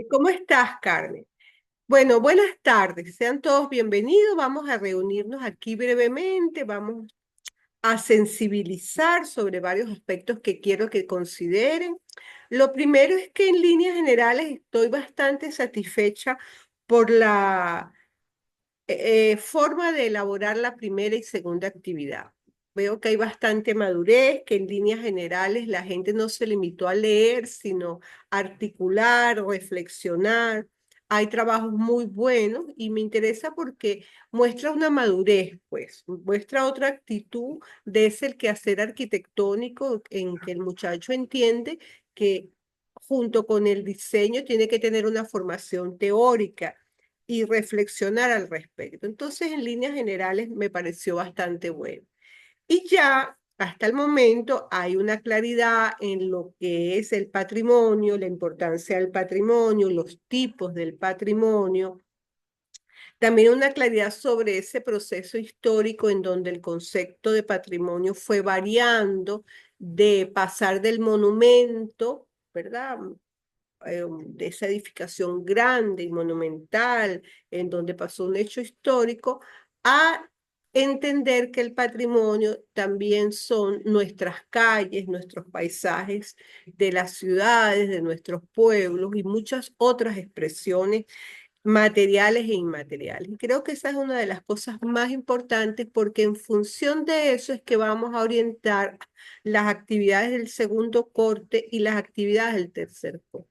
¿Cómo estás, Carmen? Bueno, buenas tardes. Sean todos bienvenidos. Vamos a reunirnos aquí brevemente. Vamos a sensibilizar sobre varios aspectos que quiero que consideren. Lo primero es que en líneas generales estoy bastante satisfecha por la forma de elaborar la primera y segunda actividad. Veo que hay bastante madurez, que en líneas generales la gente no se limitó a leer, sino a articular, reflexionar. Hay trabajos muy buenos y me interesa porque muestra una madurez, pues, muestra otra actitud de ese quehacer arquitectónico en que el muchacho entiende que junto con el diseño tiene que tener una formación teórica y reflexionar al respecto. Entonces, en líneas generales, me pareció bastante bueno. Y ya hasta el momento hay una claridad en lo que es el patrimonio, la importancia del patrimonio, los tipos del patrimonio. También una claridad sobre ese proceso histórico en donde el concepto de patrimonio fue variando de pasar del monumento, ¿verdad? De esa edificación grande y monumental, en donde pasó un hecho histórico, a entender que el patrimonio también son nuestras calles, nuestros paisajes de las ciudades, de nuestros pueblos y muchas otras expresiones materiales e inmateriales. Y creo que esa es una de las cosas más importantes porque en función de eso es que vamos a orientar las actividades del segundo corte y las actividades del tercer corte.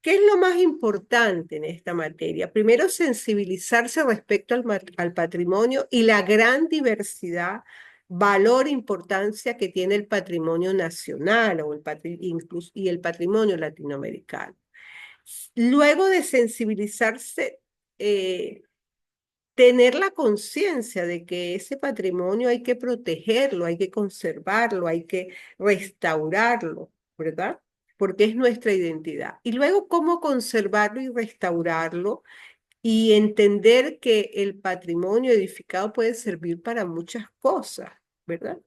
¿Qué es lo más importante en esta materia? Primero, sensibilizarse respecto al patrimonio y la gran diversidad, valor e importancia que tiene el patrimonio nacional o incluso, y el patrimonio latinoamericano. Luego de sensibilizarse, eh, tener la conciencia de que ese patrimonio hay que protegerlo, hay que conservarlo, hay que restaurarlo, ¿verdad? Porque es nuestra identidad. Y luego cómo conservarlo y restaurarlo y entender que el patrimonio edificado puede servir para muchas cosas, ¿verdad?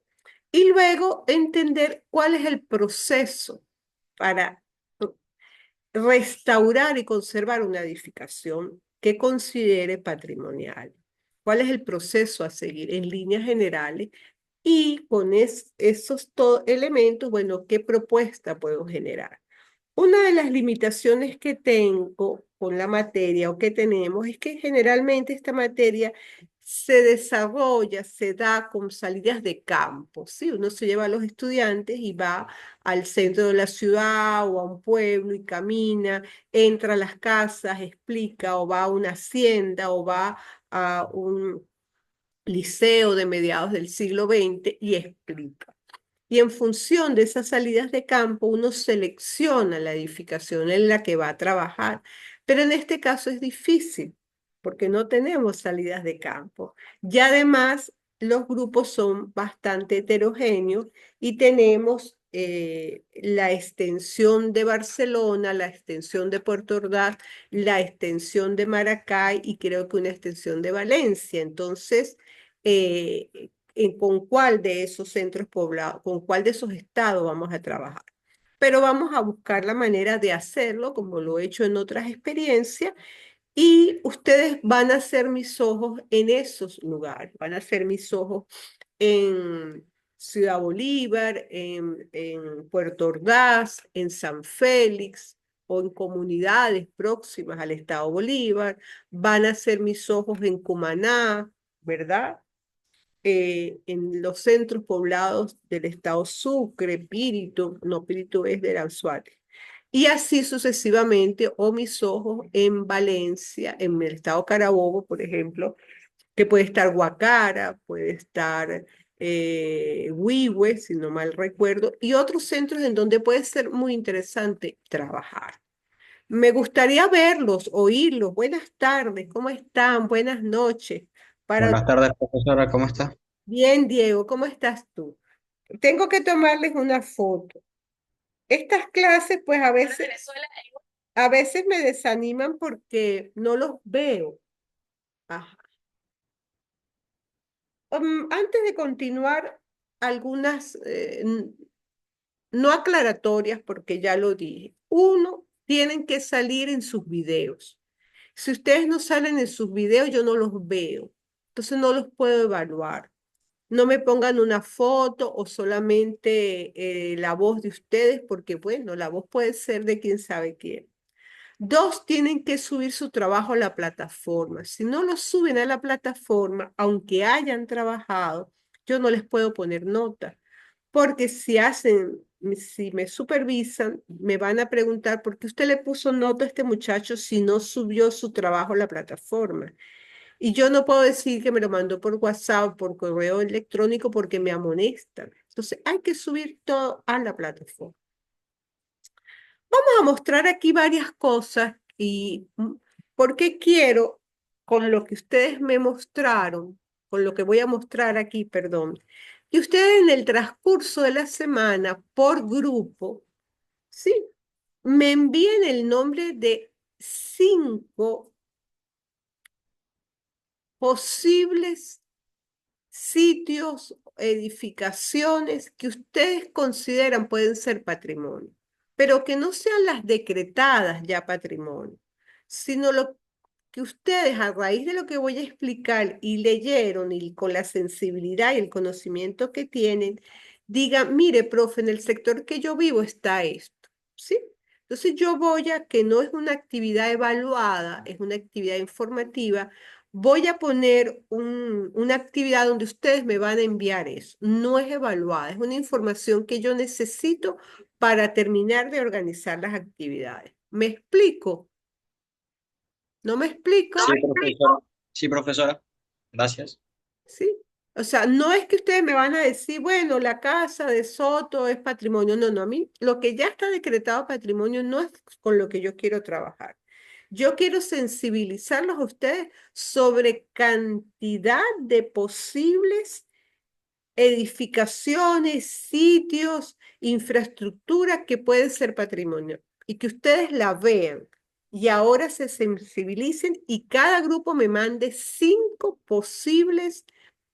Y luego entender cuál es el proceso para restaurar y conservar una edificación que considere patrimonial. ¿Cuál es el proceso a seguir en líneas generales? Y con esos elementos, bueno, ¿qué propuesta puedo generar? Una de las limitaciones que tengo con la materia o que tenemos es que generalmente esta materia se desarrolla, se da con salidas de campo, ¿sí? Uno se lleva a los estudiantes y va al centro de la ciudad o a un pueblo y camina, entra a las casas, explica, o va a una hacienda o va a un liceo de mediados del siglo XX y explica. Y en función de esas salidas de campo, uno selecciona la edificación en la que va a trabajar. Pero en este caso es difícil, porque no tenemos salidas de campo. Y además, los grupos son bastante heterogéneos y tenemos la extensión de Barcelona, la extensión de Puerto Ordaz, la extensión de Maracay y creo que una extensión de Valencia. Entonces, con cuál de esos centros poblados, con cuál de esos estados vamos a trabajar. Pero vamos a buscar la manera de hacerlo, como lo he hecho en otras experiencias, y ustedes van a ser mis ojos en esos lugares, van a ser mis ojos en Ciudad Bolívar, en Puerto Ordaz, en San Félix o en comunidades próximas al estado Bolívar, van a ser mis ojos en Cumaná, ¿verdad? En los centros poblados del estado Sucre, Pírito, no, Pírito es de Anzoátegui. Y así sucesivamente, o mis ojos en Valencia, en el estado Carabobo, por ejemplo, que puede estar Guacara, puede estar Huihue, si no mal recuerdo, y otros centros en donde puede ser muy interesante trabajar. Me gustaría verlos, oírlos. Buenas tardes, ¿cómo están? Buenas noches. Para Buenas tardes, profesora, ¿cómo está? Bien, Diego, ¿cómo estás tú? Tengo que tomarles una foto. Estas clases, pues a veces me desaniman porque no los veo. Ajá. Antes de continuar, algunas no aclaratorias, porque ya lo dije. Uno, tienen que salir en sus videos. Si ustedes no salen en sus videos, yo no los veo. Entonces no los puedo evaluar. No me pongan una foto o solamente la voz de ustedes, porque bueno, la voz puede ser de quién sabe quién. Dos, tienen que subir su trabajo a la plataforma. Si no lo suben a la plataforma, aunque hayan trabajado, yo no les puedo poner nota, porque si me supervisan, me van a preguntar por qué usted le puso nota a este muchacho si no subió su trabajo a la plataforma. Y yo no puedo decir que me lo mandó por WhatsApp, por correo electrónico, porque me amonestan. Entonces, hay que subir todo a la plataforma. Vamos a mostrar aquí varias cosas y por qué quiero, con lo que ustedes me mostraron, con lo que voy a mostrar aquí, perdón, que ustedes en el transcurso de la semana, por grupo, ¿sí? Me envíen el nombre de 5 posibles sitios, edificaciones que ustedes consideran pueden ser patrimonio, pero que no sean las decretadas ya patrimonio, sino lo que ustedes a raíz de lo que voy a explicar y leyeron y con la sensibilidad y el conocimiento que tienen, digan, mire, profe, en el sector que yo vivo está esto, ¿sí? Entonces yo voy a, que no es una actividad evaluada, es una actividad informativa, voy a poner una actividad donde ustedes me van a enviar eso. No es evaluada, es una información que yo necesito para terminar de organizar las actividades. ¿Me explico? ¿No me explico? Sí, profesora. Sí, profesora. Gracias. ¿Sí? O sea, no es que ustedes me van a decir, bueno, la casa de Soto es patrimonio. No, no, a mí lo que ya está decretado patrimonio no es con lo que yo quiero trabajar. Yo quiero sensibilizarlos a ustedes sobre cantidad de posibles edificaciones, sitios, infraestructura que pueden ser patrimonio y que ustedes la vean y ahora se sensibilicen y cada grupo me mande 5 posibles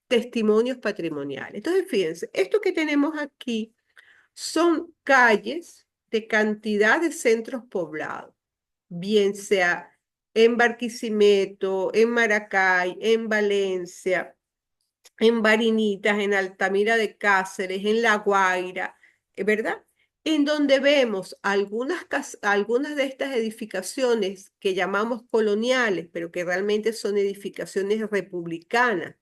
testimonios patrimoniales. Entonces, fíjense, esto que tenemos aquí son calles de cantidad de centros poblados, bien sea en Barquisimeto, en Maracay, en Valencia, en Barinitas, en Altamira de Cáceres, en La Guaira, ¿verdad? En donde vemos algunas de estas edificaciones que llamamos coloniales, pero que realmente son edificaciones republicanas,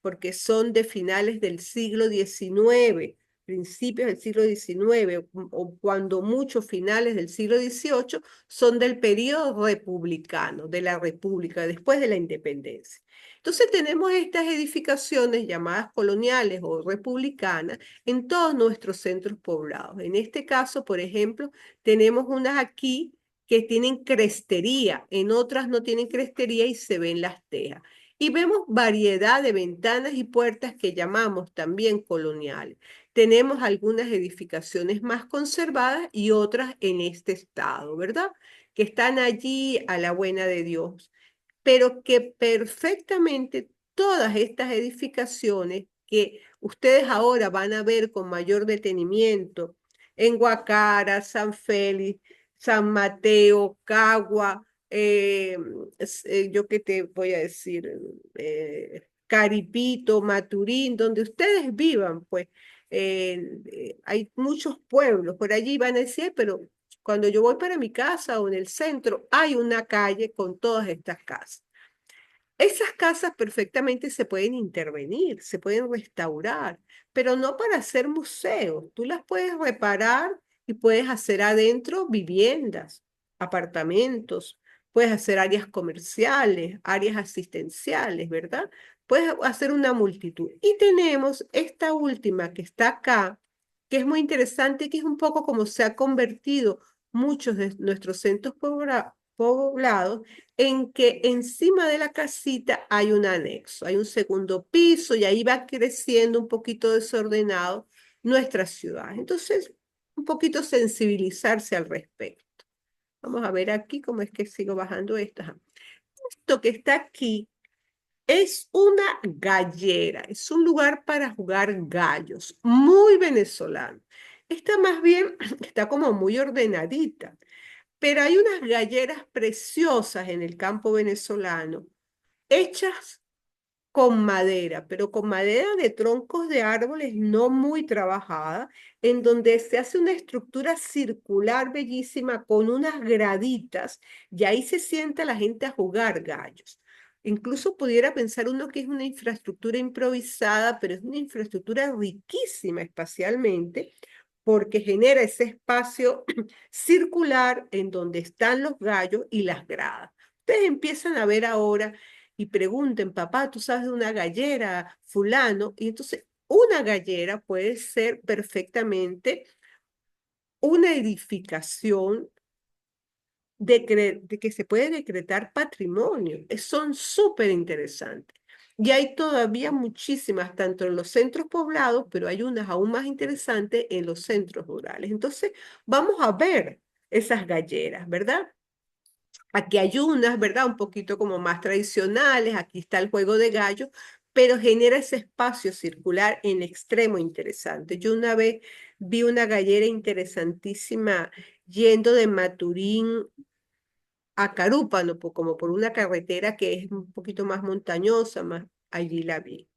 porque son de finales del siglo XIX, principios del siglo XIX, o cuando mucho finales del siglo XVIII, son del periodo republicano, de la República, después de la independencia. Entonces tenemos estas edificaciones llamadas coloniales o republicanas en todos nuestros centros poblados. En este caso, por ejemplo, tenemos unas aquí que tienen crestería, en otras no tienen crestería y se ven las tejas. Y vemos variedad de ventanas y puertas que llamamos también coloniales. Tenemos algunas edificaciones más conservadas y otras en este estado, ¿verdad? Que están allí a la buena de Dios, pero que perfectamente todas estas edificaciones que ustedes ahora van a ver con mayor detenimiento en Guacara, San Félix, San Mateo, Cagua, yo qué te voy a decir, Caripito, Maturín, donde ustedes vivan, pues hay muchos pueblos, por allí van a decir, pero cuando yo voy para mi casa o en el centro, hay una calle con todas estas casas. Esas casas perfectamente se pueden intervenir, se pueden restaurar, pero no para hacer museos. Tú las puedes reparar y puedes hacer adentro viviendas, apartamentos, puedes hacer áreas comerciales, áreas asistenciales, ¿verdad? Puedes hacer una multitud. Y tenemos esta última que está acá, que es muy interesante, que es un poco como se ha convertido muchos de nuestros centros poblados, en que encima de la casita hay un anexo, hay un segundo piso y ahí va creciendo un poquito desordenado nuestra ciudad. Entonces, un poquito sensibilizarse al respecto. Vamos a ver aquí cómo es que sigo bajando esto. Ajá. Esto que está aquí es una gallera, es un lugar para jugar gallos, muy venezolano. Está más bien, está como muy ordenadita, pero hay unas galleras preciosas en el campo venezolano, hechas con madera, pero con madera de troncos de árboles no muy trabajada, en donde se hace una estructura circular bellísima con unas graditas, y ahí se sienta la gente a jugar gallos. Incluso pudiera pensar uno que es una infraestructura improvisada, pero es una infraestructura riquísima espacialmente, porque genera ese espacio circular en donde están los gallos y las gradas. Ustedes empiezan a ver ahora y pregunten, papá, ¿tú sabes de una gallera, fulano? Y entonces una gallera puede ser perfectamente una edificación de que se puede decretar patrimonio. Son súper interesantes. Y hay todavía muchísimas, tanto en los centros poblados, pero hay unas aún más interesantes en los centros rurales. Entonces, vamos a ver esas galleras, ¿verdad? Aquí hay unas, ¿verdad? Un poquito como más tradicionales, aquí está el juego de gallo, pero genera ese espacio circular en extremo interesante. Yo una vez vi una gallera interesantísima yendo de Maturín a Carúpano, como por una carretera que es un poquito más montañosa, más allí la vi.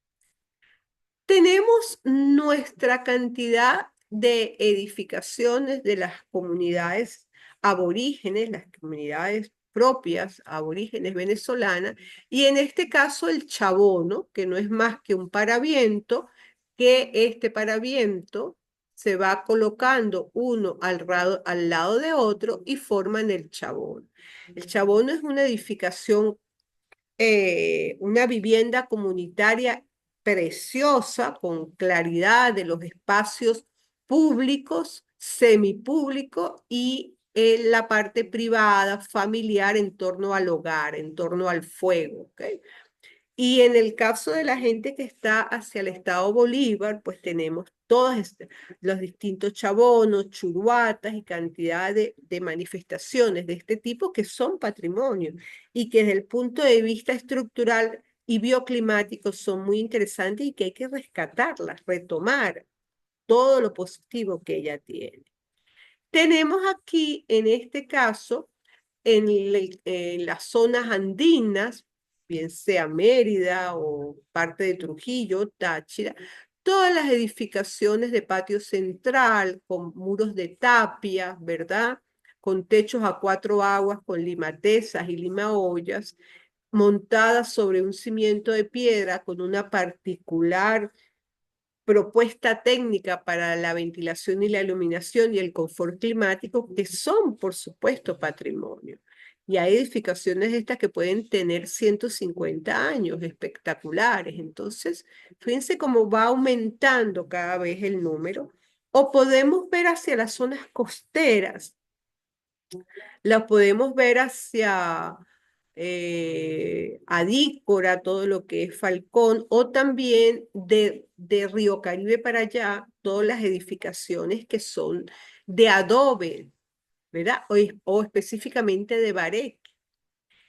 Tenemos nuestra cantidad de edificaciones de las comunidades aborígenes, las comunidades propias aborígenes venezolanas, y en este caso el chabono, que no es más que un paraviento, que este paraviento se va colocando uno al lado de otro y forman el chabono. El chabono es una edificación, una vivienda comunitaria preciosa, con claridad de los espacios públicos, semipúblicos y en la parte privada, familiar, en torno al hogar, en torno al fuego. ¿Ok? Y en el caso de la gente que está hacia el estado Bolívar, pues tenemos todos los distintos chabonos, churuatas y cantidad de manifestaciones de este tipo que son patrimonio y que desde el punto de vista estructural y bioclimático son muy interesantes y que hay que rescatarlas, retomar todo lo positivo que ella tiene. Tenemos aquí, en este caso, en las zonas andinas, bien sea Mérida o parte de Trujillo, Táchira, todas las edificaciones de patio central con muros de tapia, ¿verdad? Con techos a cuatro aguas, con limatezas y limaollas, montadas sobre un cimiento de piedra con una particular propuesta técnica para la ventilación y la iluminación y el confort climático, que son, por supuesto, patrimonio. Y hay edificaciones estas que pueden tener 150 años, espectaculares. Entonces, fíjense cómo va aumentando cada vez el número. O podemos ver hacia las zonas costeras, la podemos ver hacia Adícora, todo lo que es Falcón, o también de Río Caribe para allá, todas las edificaciones que son de adobe, ¿verdad? O específicamente de bareque.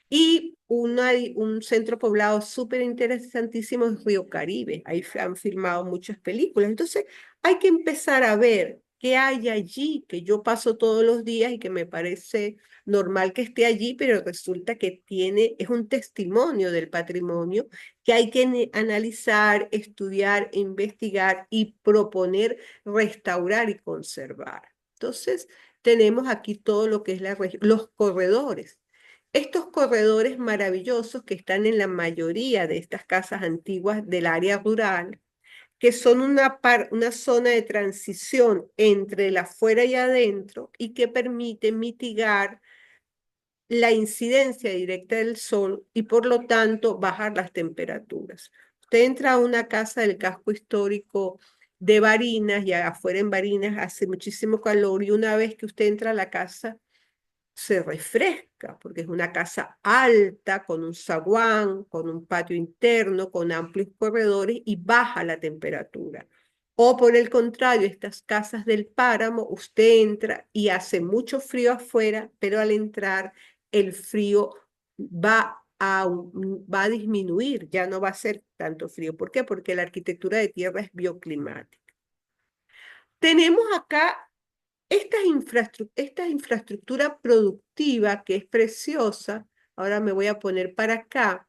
Y un centro poblado súper interesantísimo es Río Caribe. Ahí se han filmado muchas películas. Entonces, hay que empezar a ver qué hay allí, que yo paso todos los días y que me parece normal que esté allí, pero resulta que es un testimonio del patrimonio que hay que analizar, estudiar, investigar y proponer, restaurar y conservar. Entonces, tenemos aquí todo lo que es los corredores. Estos corredores maravillosos que están en la mayoría de estas casas antiguas del área rural, que son una zona de transición entre el afuera y adentro y que permite mitigar la incidencia directa del sol y por lo tanto bajar las temperaturas. Usted entra a una casa del casco histórico de Barinas y afuera en Barinas hace muchísimo calor y una vez que usted entra a la casa se refresca, porque es una casa alta, con un zaguán, con un patio interno, con amplios corredores y baja la temperatura. O por el contrario, estas casas del páramo, usted entra y hace mucho frío afuera, pero al entrar el frío va a disminuir, ya no va a ser tanto frío. ¿Por qué? Porque la arquitectura de tierra es bioclimática. Tenemos acá esta infraestructura productiva que es preciosa, ahora me voy a poner para acá,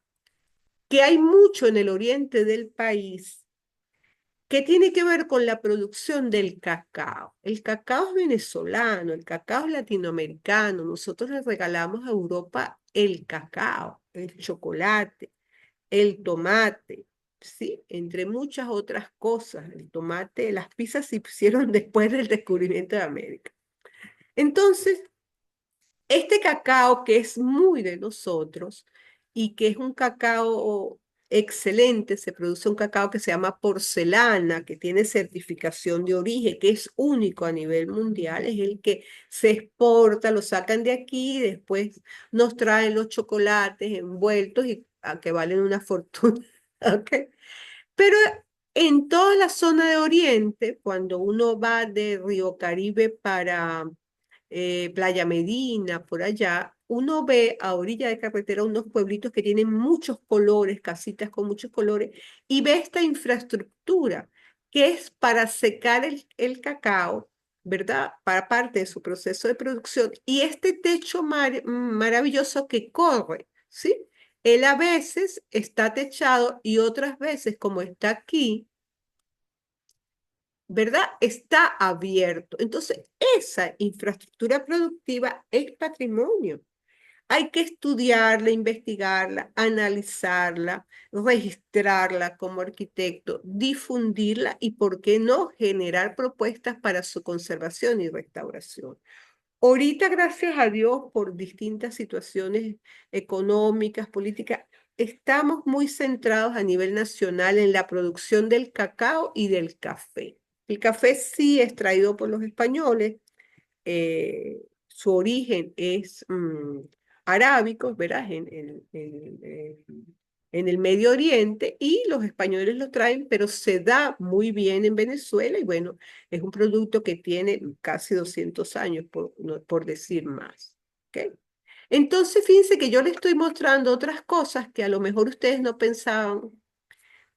que hay mucho en el oriente del país, que tiene que ver con la producción del cacao. El cacao es venezolano, el cacao es latinoamericano. Nosotros le regalamos a Europa el cacao, el chocolate, el tomate, ¿sí? Entre muchas otras cosas. El tomate, las pizzas se hicieron después del descubrimiento de América. Entonces, este cacao que es muy de nosotros y que es un cacao excelente, se produce un cacao que se llama porcelana, que tiene certificación de origen, que es único a nivel mundial, es el que se exporta, lo sacan de aquí y después nos traen los chocolates envueltos y que valen una fortuna. ¿Ok? Pero en toda la zona de Oriente, cuando uno va de Río Caribe para Playa Medina, por allá, uno ve a orilla de carretera unos pueblitos que tienen muchos colores, casitas con muchos colores, y ve esta infraestructura que es para secar el cacao, ¿verdad? Para parte de su proceso de producción, y este techo maravilloso que corre, ¿sí? Él a veces está techado y otras veces, como está aquí, ¿verdad? Está abierto. Entonces, esa infraestructura productiva es patrimonio. Hay que estudiarla, investigarla, analizarla, registrarla como arquitecto, difundirla y, ¿por qué no?, generar propuestas para su conservación y restauración. Ahorita, gracias a Dios, por distintas situaciones económicas, políticas, estamos muy centrados a nivel nacional en la producción del cacao y del café. El café sí es traído por los españoles, su origen es arábico, ¿verdad? En el Medio Oriente y los españoles lo traen, pero se da muy bien en Venezuela y bueno, es un producto que tiene casi 200 años, por decir más. ¿Ok? Entonces, fíjense que yo les estoy mostrando otras cosas que a lo mejor ustedes no pensaban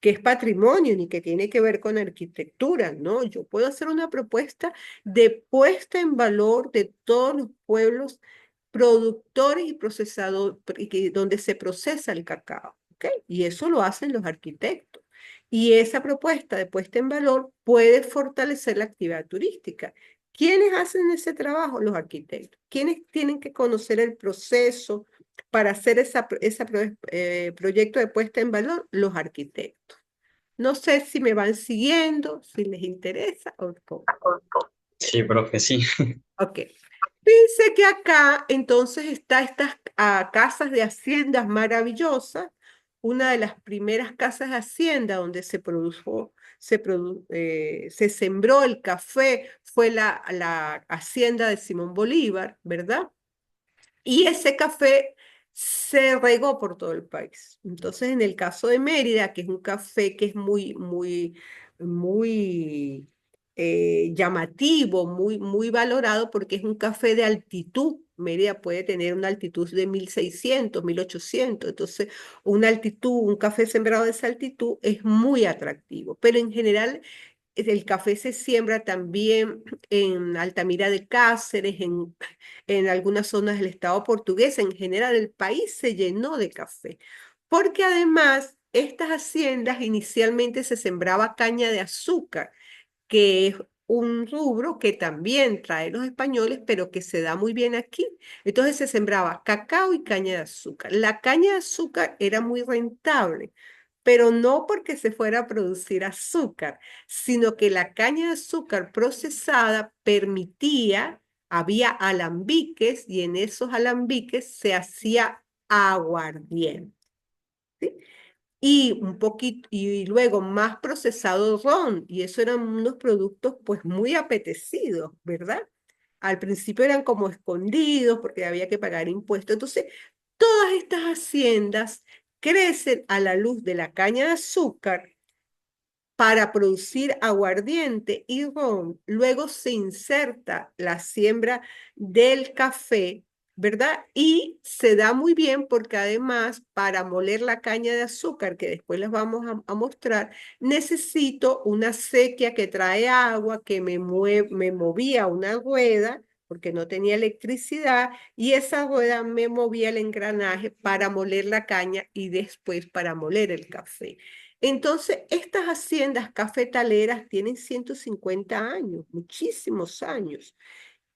que es patrimonio ni que tiene que ver con arquitectura, ¿no? Yo puedo hacer una propuesta de puesta en valor de todos los pueblos productores y procesadores, donde se procesa el cacao, ¿ok? Y eso lo hacen los arquitectos. Y esa propuesta de puesta en valor puede fortalecer la actividad turística. ¿Quiénes hacen ese trabajo? Los arquitectos. ¿Quiénes tienen que conocer el proceso para hacer ese proyecto de puesta en valor? Los arquitectos. No sé si me van siguiendo, si les interesa o no. Sí, profe, sí. Ok. Fíjense que acá entonces está estas casas de haciendas maravillosas. Una de las primeras casas de hacienda donde se sembró el café fue la hacienda de Simón Bolívar, ¿verdad? Y ese café se regó por todo el país. Entonces, en el caso de Mérida, que es un café que es muy llamativo, muy valorado, porque es un café de altitud. Mérida puede tener una altitud de 1600, 1800. Entonces, una altitud, un café sembrado de esa altitud es muy atractivo. Pero en general, el café se siembra también en Altamira de Cáceres, en algunas zonas del estado portugués. En general, el país se llenó de café, porque además estas haciendas inicialmente se sembraba caña de azúcar, que es un rubro que también trae los españoles, pero que se da muy bien aquí. Entonces se sembraba cacao y caña de azúcar. La caña de azúcar era muy rentable, pero no porque se fuera a producir azúcar, sino que la caña de azúcar procesada permitía, había alambiques y en esos alambiques se hacía aguardiente. ¿Sí? Y un poquito, y luego más procesado ron, y eso eran unos productos pues muy apetecidos, ¿verdad? Al principio eran como escondidos porque había que pagar impuestos. Entonces, todas estas haciendas crecen a la luz de la caña de azúcar para producir aguardiente y ron. Luego se inserta la siembra del café ¿verdad? Y se da muy bien porque además para moler la caña de azúcar, que después les vamos a mostrar, necesito una sequía que trae agua, que me movía una rueda, porque no tenía electricidad, y esa rueda me movía el engranaje para moler la caña y después para moler el café. Entonces, estas haciendas cafetaleras tienen 150 años, muchísimos años.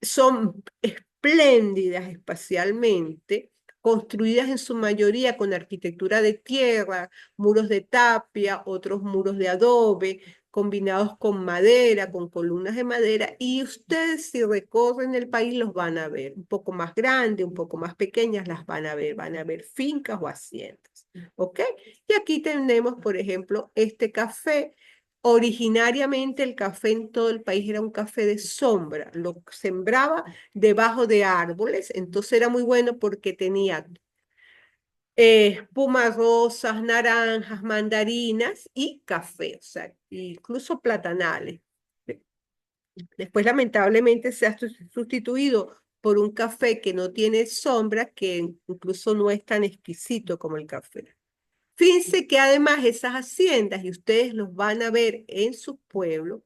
Son espléndidas espacialmente, construidas en su mayoría con arquitectura de tierra, muros de tapia, otros muros de adobe, combinados con madera, con columnas de madera, y ustedes si recorren el país los van a ver, un poco más grandes, un poco más pequeñas, las van a ver fincas o haciendas, ¿ok? Y aquí tenemos, por ejemplo, este café. Originariamente el café en todo el país era un café de sombra, lo sembraba debajo de árboles, entonces era muy bueno porque tenía pumas rosas, naranjas, mandarinas y café, o sea, incluso platanales. Después lamentablemente se ha sustituido por un café que no tiene sombra, que incluso no es tan exquisito como el café. Fíjense que además esas haciendas, y ustedes los van a ver en sus pueblos,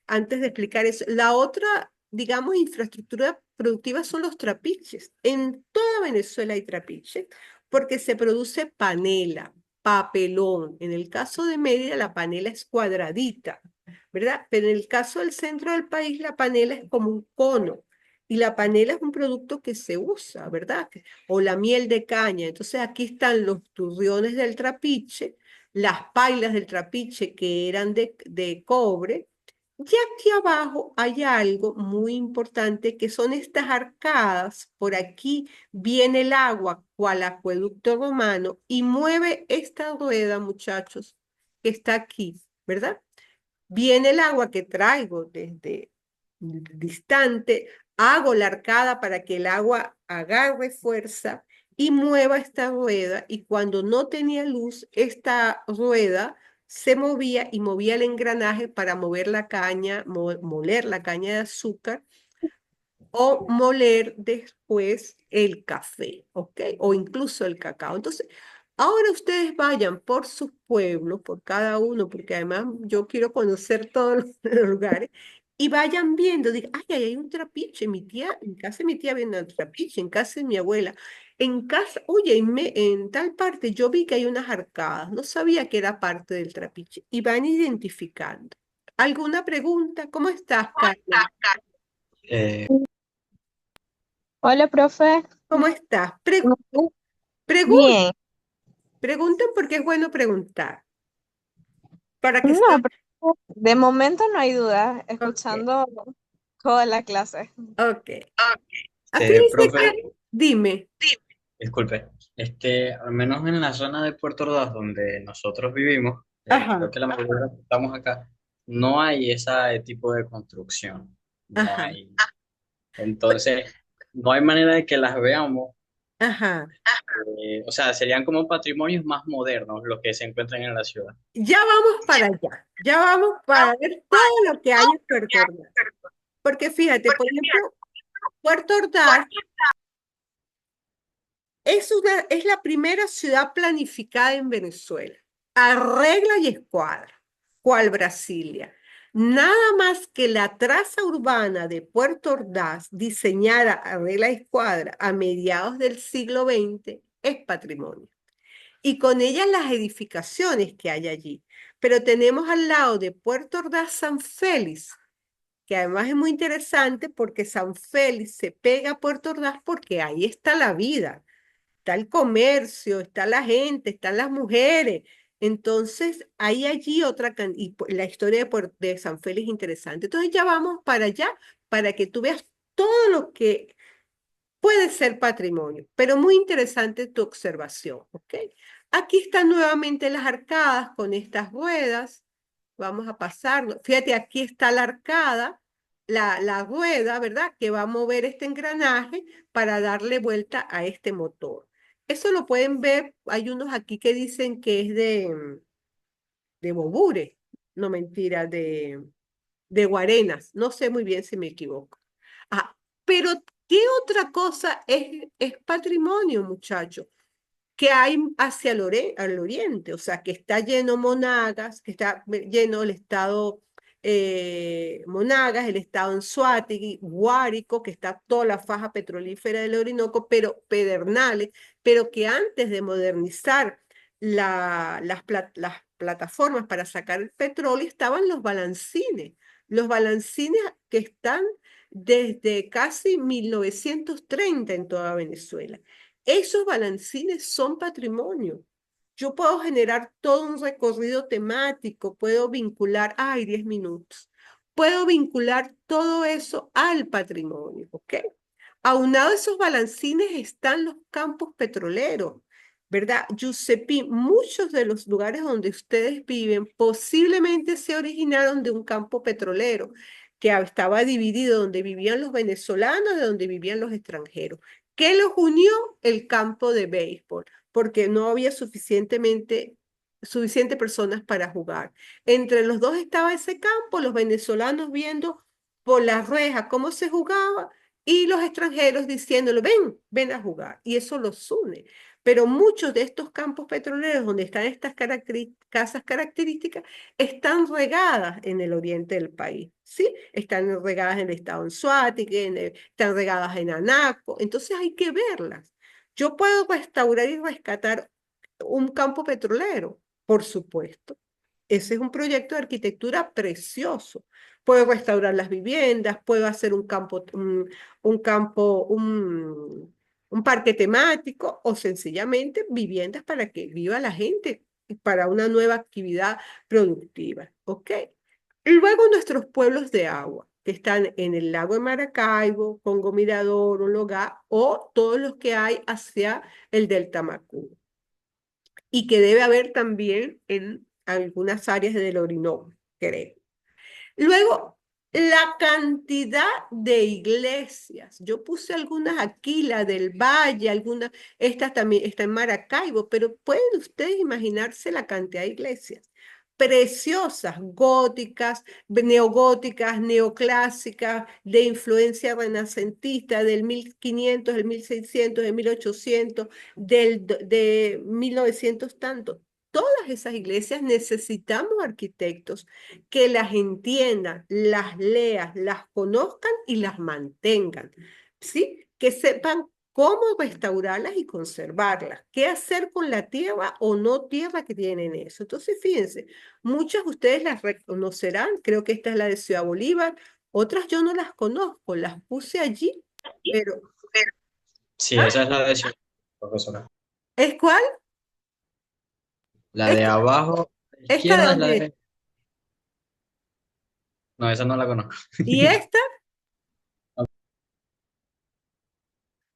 antes de explicar eso, la otra, digamos, infraestructura productiva son los trapiches. En toda Venezuela hay trapiches porque se produce panela, papelón. En el caso de Mérida, la panela es cuadradita, ¿verdad? Pero en el caso del centro del país, la panela es como un cono. Y la panela es un producto que se usa, ¿verdad? O la miel de caña. Entonces aquí están los turriones del trapiche, las pailas del trapiche que eran de cobre, y aquí abajo hay algo muy importante que son estas arcadas. Por aquí viene el agua, cual acueducto romano, y mueve esta rueda, muchachos, que está aquí, ¿verdad? Viene el agua que traigo desde distante, hago la arcada para que el agua agarre fuerza y mueva esta rueda. Y cuando no tenía luz, esta rueda se movía y movía el engranaje para mover la caña, moler la caña de azúcar o moler después el café, ¿ok? O incluso el cacao. Entonces, ahora ustedes vayan por sus pueblos, por cada uno, porque además yo quiero conocer todos los los lugares, y vayan viendo, digan, ay, ahí hay un trapiche, mi tía, en casa de mi tía había un trapiche, en casa de mi abuela, en casa, oye, en tal parte yo vi que hay unas arcadas, no sabía que era parte del trapiche, y van identificando. ¿Alguna pregunta? ¿Cómo estás, Carmen? Eh, Hola, profe. ¿Cómo estás? Pregunten, Bien. pregunten porque es bueno preguntar, para que No, sepan. pero de momento no hay duda, Ok, escuchando toda la clase. ok. Fíjense profe, que, dime, disculpe, al menos en la zona de Puerto Ordaz donde nosotros vivimos, creo ajá, que la mayoría de los que estamos acá, no hay ese tipo de construcción, no ajá, hay. Entonces, no hay manera de que las veamos, ajá. o sea, serían como patrimonios más modernos los que se encuentran en la ciudad. Ya vamos para allá, ya vamos para ver todo lo que hay en Puerto Ordaz. Porque fíjate, por ejemplo, Puerto Ordaz es la primera ciudad planificada en Venezuela, a regla y escuadra, cual Brasilia. Nada más que la traza urbana de Puerto Ordaz, diseñada a regla y escuadra a mediados del siglo XX, es patrimonio. Y con ella las edificaciones que hay allí. Pero tenemos al lado de Puerto Ordaz San Félix, que además es muy interesante porque San Félix se pega a Puerto Ordaz porque ahí está la vida, está el comercio, está la gente, están las mujeres. Entonces, hay allí la historia de San Félix es interesante. Entonces, ya vamos para allá para que tú veas todo lo que puede ser patrimonio, pero muy interesante tu observación, ¿ok? Aquí están nuevamente las arcadas con estas ruedas. Vamos a pasarlo. Fíjate, aquí está la arcada, la rueda, ¿verdad? Que va a mover este engranaje para darle vuelta a este motor. Eso lo pueden ver. Hay unos aquí que dicen que es de Bobure. No, mentira, de Guarenas. No sé muy bien si me equivoco. Ah, pero ¿Qué otra cosa es patrimonio, muchachos? Que hay hacia al oriente, o sea, que está lleno Monagas, que está lleno el estado Monagas, el estado Anzoátegui, Guárico, que está toda la faja petrolífera del Orinoco, pero Pedernales, pero que antes de modernizar las plataformas para sacar el petróleo estaban los balancines que están desde casi 1930 en toda Venezuela. Esos balancines son patrimonio. Yo puedo generar todo un recorrido temático, puedo vincular, ay, 10 minutos, puedo vincular todo eso al patrimonio, ¿ok? Aunado a esos balancines están los campos petroleros, ¿verdad? Giuseppe, muchos de los lugares donde ustedes viven posiblemente se originaron de un campo petrolero que estaba dividido donde vivían los venezolanos de donde vivían los extranjeros. ¿Qué los unió? El campo de béisbol, porque no había suficiente personas para jugar. Entre los dos estaba ese campo, los venezolanos viendo por las rejas cómo se jugaba y los extranjeros diciéndole, ven, ven a jugar. Y eso los une. Pero muchos de estos campos petroleros donde están estas casas características están regadas en el oriente del país, ¿sí? Están regadas en el estado Anzoátegui, están regadas en Anaco, entonces hay que verlas. Yo puedo restaurar y rescatar un campo petrolero, por supuesto. Ese es un proyecto de arquitectura precioso. Puedo restaurar las viviendas, puedo hacer un campo, un parque temático o sencillamente viviendas para que viva la gente, para una nueva actividad productiva. ¿Ok? Y luego nuestros pueblos de agua, que están en el lago de Maracaibo, Congo Mirador, Ologá, o todos los que hay hacia el delta Macuro y que debe haber también en algunas áreas del Orinoco, creo. Luego, la cantidad de iglesias. Yo puse algunas aquí, la del Valle, algunas, esta también está en Maracaibo, pero pueden ustedes imaginarse la cantidad de iglesias preciosas, góticas, neogóticas, neoclásicas, de influencia renacentista del 1500, del 1600, del 1800, de 1900 tanto. Todas esas iglesias necesitamos arquitectos que las entiendan, las lean, las conozcan y las mantengan, ¿sí? Que sepan cómo restaurarlas y conservarlas, qué hacer con la tierra o no tierra que tienen eso. Entonces, fíjense, muchas de ustedes las reconocerán, creo que esta es la de Ciudad Bolívar, otras yo no las conozco, las puse allí, pero Sí, ¿ah? esa es la de Ciudad, profesora. ¿Es cuál? La de Esta, abajo a la esta de izquierda es la dónde es. de... No, esa no la conozco. ¿Y esta?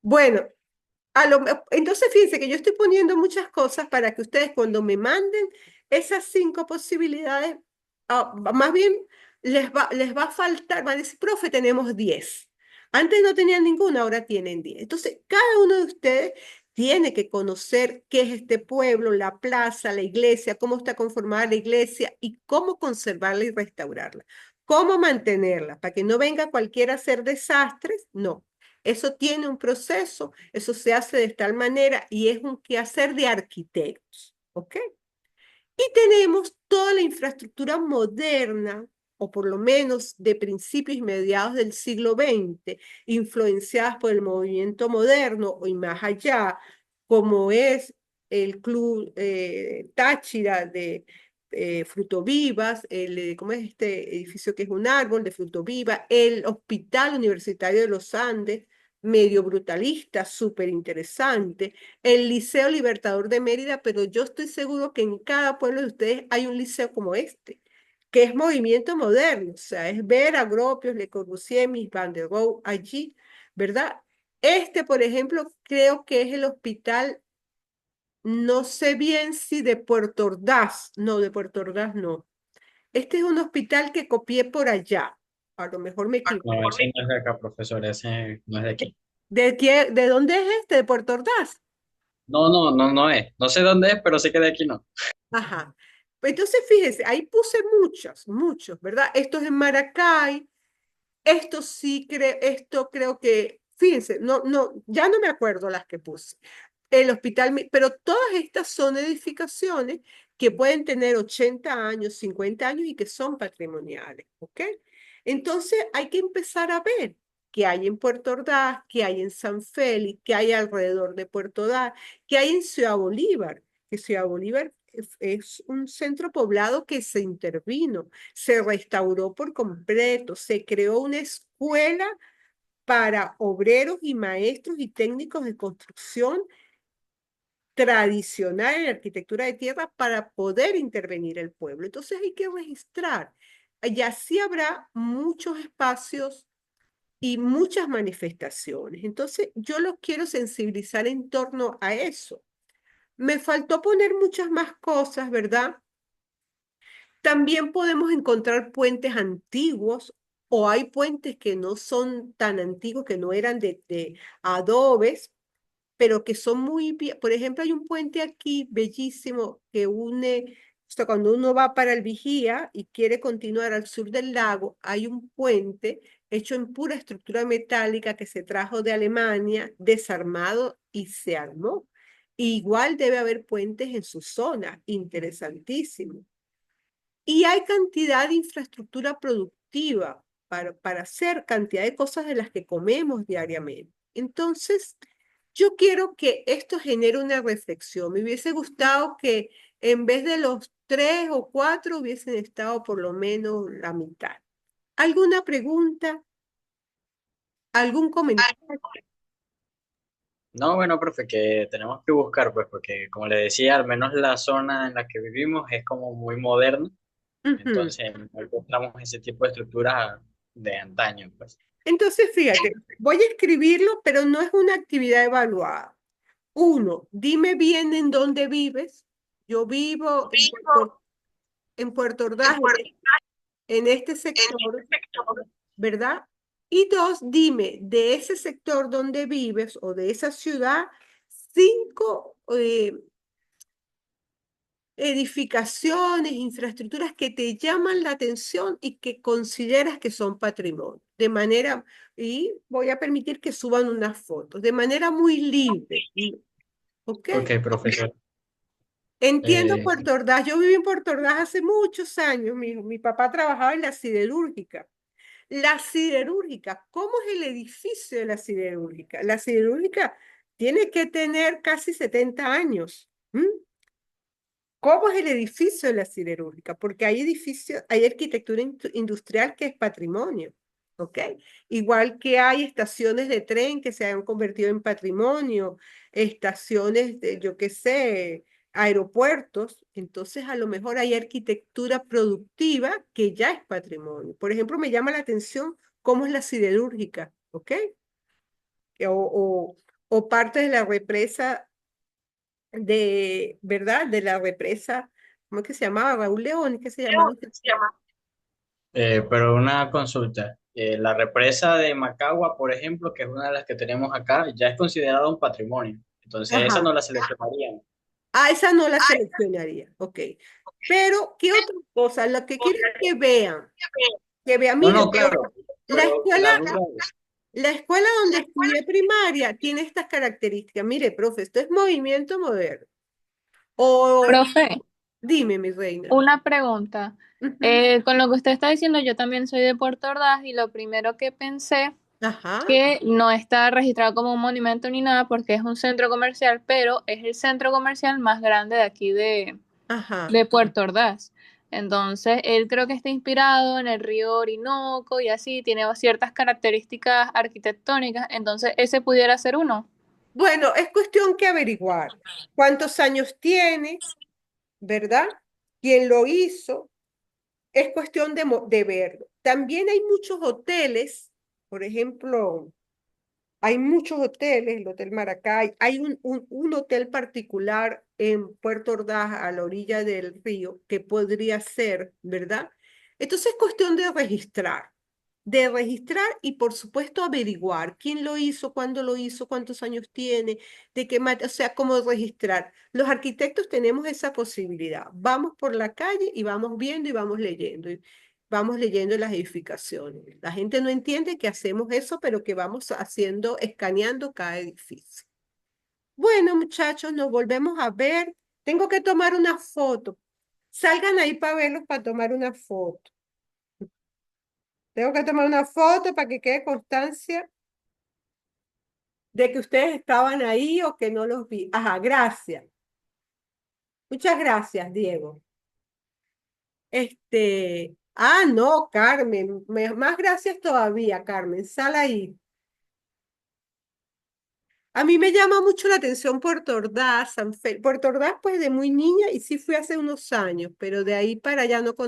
Bueno, entonces fíjense que yo estoy poniendo muchas cosas para que ustedes cuando me manden esas 5 posibilidades, más bien les va a faltar, van a decir, profe, tenemos 10. Antes no tenían ninguna, ahora tienen 10. Entonces, cada uno de ustedes tiene que conocer qué es este pueblo, la plaza, la iglesia, cómo está conformada la iglesia y cómo conservarla y restaurarla. Cómo mantenerla, para que no venga cualquiera a hacer desastres, no. Eso tiene un proceso, eso se hace de tal manera y es un quehacer de arquitectos, ¿ok? Y tenemos toda la infraestructura moderna, o por lo menos de principios y mediados del siglo XX, influenciadas por el movimiento moderno y más allá, como es el Club Táchira de Frutovivas, ¿cómo es este edificio que es un árbol de Frutoviva? El Hospital Universitario de los Andes, medio brutalista, súper interesante, el Liceo Libertador de Mérida, pero yo estoy seguro que en cada pueblo de ustedes hay un liceo como este, que es movimiento moderno, o sea, es ver a Gropius, Le Corbusier, Mies van der Rohe allí, ¿verdad? Este, por ejemplo, creo que es el hospital, no sé bien si de Puerto Ordaz, no, de Puerto Ordaz no. Este es un hospital que copié por allá, a lo mejor me No, equivoco. ese no es de acá, profesor, ese no es de aquí. ¿De dónde es este? ¿De Puerto Ordaz? No es. No sé dónde es, pero sé que de aquí no. Ajá. Entonces, fíjense, ahí puse muchos, ¿verdad? Esto es en Maracay, esto sí creo, esto creo que fíjense, ya no me acuerdo las que puse. El hospital, pero todas estas son edificaciones que pueden tener 80 años, 50 años y que son patrimoniales, ¿ok? Entonces hay que empezar a ver qué hay en Puerto Ordaz, qué hay en San Félix, qué hay alrededor de Puerto Ordaz, qué hay en Ciudad Bolívar, que Ciudad Bolívar es un centro poblado que se intervino, se restauró por completo, se creó una escuela para obreros y maestros y técnicos de construcción tradicional en la arquitectura de tierra para poder intervenir el pueblo. Entonces hay que registrar. Y así habrá muchos espacios y muchas manifestaciones. Entonces yo los quiero sensibilizar en torno a eso. Me faltó poner muchas más cosas, ¿verdad? También podemos encontrar puentes antiguos o hay puentes que no son tan antiguos, que no eran de adobes, pero que son muy bien. Por ejemplo, hay un puente aquí bellísimo que une, o sea, cuando uno va para el Vigía y quiere continuar al sur del lago, hay un puente hecho en pura estructura metálica que se trajo de Alemania, desarmado y se armó. Igual debe haber puentes en su zona, interesantísimo. Y hay cantidad de infraestructura productiva para hacer cantidad de cosas de las que comemos diariamente. Entonces, yo quiero que esto genere una reflexión. Me hubiese gustado que en vez de los 3 o 4 hubiesen estado por lo menos la mitad. ¿Alguna pregunta? ¿Algún comentario? No, bueno, profe, que tenemos que buscar, pues, porque como le decía, al menos la zona en la que vivimos es como muy moderna, Ujú. entonces no encontramos ese tipo de estructuras de antaño, pues. Entonces, fíjate, voy a escribirlo, pero no es una actividad evaluada. Uno, dime bien en dónde vives. Yo vivo en Puerto Ordaz, en este sector, ¿verdad? Y dos, dime de ese sector donde vives o de esa ciudad, 5 edificaciones, infraestructuras que te llaman la atención y que consideras que son patrimonio. De manera, y voy a permitir que suban unas fotos, de manera muy libre. ¿Ok? Ok, profesor. Entiendo Eh, Puerto Ordaz. Yo viví en Puerto Ordaz hace muchos años. Mi papá trabajaba en la siderúrgica. La siderúrgica, ¿cómo es el edificio de la siderúrgica? La siderúrgica tiene que tener casi 70 años. ¿M? ¿Cómo es el edificio de la siderúrgica? Porque hay edificios, hay arquitectura industrial que es patrimonio, ¿ok? Igual que hay estaciones de tren que se han convertido en patrimonio, estaciones de, yo qué sé, aeropuertos. Entonces, a lo mejor hay arquitectura productiva que ya es patrimonio. Por ejemplo, me llama la atención cómo es la siderúrgica, ¿ok? O, o parte de la represa ¿verdad? De la represa, ¿cómo es que se llamaba? Raúl León, ¿qué se llamaba? pero una consulta. La represa de Macagua, por ejemplo, que es una de las que tenemos acá, ya es considerada un patrimonio. Entonces, esa Ajá. no la seleccionarían. Ah, esa no la seleccionaría, ok. Pero, ¿qué otra cosa? Lo que quiero es que vean, No, mire, no, claro, la pero escuela, la duda es, la escuela donde estudié primaria tiene estas características. Mire, profe, esto es movimiento moderno. O, Profe, dime, mi reina. una pregunta. Ujú. Con lo que usted está diciendo, yo también soy de Puerto Ordaz y lo primero que pensé Ajá, que no está registrado como un monumento ni nada porque es un centro comercial, pero es el centro comercial más grande de aquí ajá. de Puerto Ordaz. Entonces, él creo que está inspirado en el río Orinoco y así, tiene ciertas características arquitectónicas, entonces ese pudiera ser uno. Bueno, es cuestión que averiguar cuántos años tiene, ¿verdad? ¿Quién lo hizo? Es cuestión de verlo. También hay muchos hoteles, por ejemplo, hay muchos hoteles, el Hotel Maracay, hay un hotel particular en Puerto Ordaz, a la orilla del río, que podría ser, ¿verdad? Entonces es cuestión de registrar y por supuesto averiguar quién lo hizo, cuándo lo hizo, cuántos años tiene, de qué o sea, cómo registrar. Los arquitectos tenemos esa posibilidad. Vamos por la calle y vamos viendo y vamos leyendo. vamos leyendo las edificaciones. La gente no entiende que hacemos eso, pero que vamos haciendo, escaneando cada edificio. Bueno, muchachos, nos volvemos a ver. Tengo que tomar una foto. Salgan ahí para verlos, para tomar una foto. Tengo que tomar una foto para que quede constancia de que ustedes estaban ahí o que no los vi. Ajá, gracias. Muchas gracias, Diego. No, Carmen, más gracias todavía, Carmen. Sal ahí. A mí me llama mucho la atención Puerto Ordaz, Puerto Ordaz, pues de muy niña y sí fui hace unos años, pero de ahí para allá no